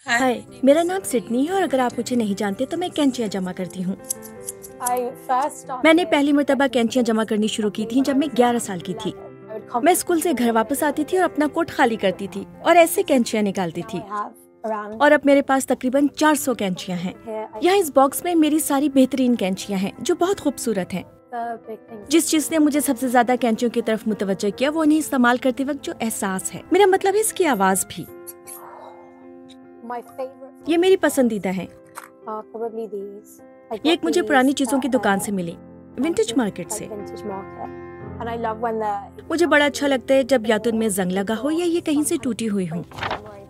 हाय, मेरा नाम सिडनी है और अगर आप मुझे नहीं जानते तो मैं कैंचियाँ जमा करती हूँ। मैंने पहली मर्तबा कैंचियाँ जमा करनी शुरू की थी जब मैं 11 साल की थी। मैं स्कूल से घर वापस आती थी और अपना कोट खाली करती थी और ऐसे कैंचियाँ निकालती थी। और अब मेरे पास तकरीबन 400 कैंचियाँ हैं। यहाँ इस बॉक्स में मेरी सारी बेहतरीन कैंचियाँ हैं जो बहुत खूबसूरत हैं। जिस चीज ने मुझे सबसे ज्यादा कैंचियों की तरफ मुतवज्जह किया वो उन्हें इस्तेमाल करते वक्त जो एहसास है, मेरा मतलब है इसकी आवाज भी। ये मेरी पसंदीदा है। ये एक मुझे पुरानी चीजों की दुकान से मिली, विंटेज मार्केट से। मुझे बड़ा अच्छा लगता है जब या तो इनमें जंग लगा हो या ये कहीं से टूटी हुई हो,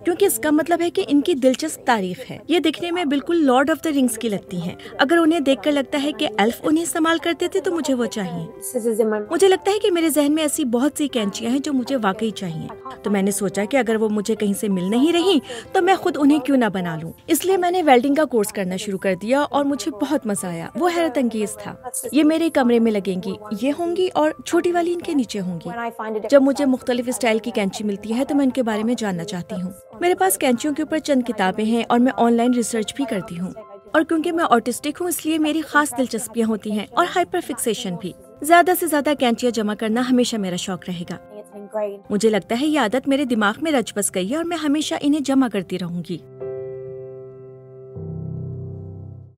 क्योंकि इसका मतलब है कि इनकी दिलचस्प तारीख है। ये दिखने में बिल्कुल लॉर्ड ऑफ द रिंग्स की लगती हैं। अगर उन्हें देखकर लगता है कि एल्फ उन्हें इस्तेमाल करते थे तो मुझे वो चाहिए। मुझे लगता है कि मेरे जहन में ऐसी बहुत सी कैंचियां हैं जो मुझे वाकई चाहिए। तो मैंने सोचा कि अगर वो मुझे कहीं से मिल नहीं रही तो मैं खुद उन्हें क्यों ना बना लूं। इसलिए मैंने वेल्डिंग का कोर्स करना शुरू कर दिया और मुझे बहुत मजा आया। वो हैरत अंगेज था। ये मेरे कमरे में लगेंगी, ये होंगी और छोटी वाली इनके नीचे होंगी। जब मुझे मुख्तलिफ स्टाइल की कैंची मिलती है तो मैं इनके बारे में जानना चाहती हूँ। मेरे पास कैंचियों के ऊपर चंद किताबें हैं और मैं ऑनलाइन रिसर्च भी करती हूँ। और क्योंकि मैं ऑटिस्टिक हूँ इसलिए मेरी खास दिलचस्पियाँ होती हैं और हाइपर फिक्सेशन भी। ज्यादा से ज्यादा कैंचियाँ जमा करना हमेशा मेरा शौक रहेगा। मुझे लगता है ये आदत मेरे दिमाग में रच बस गई है और मैं हमेशा इन्हें जमा करती रहूंगी।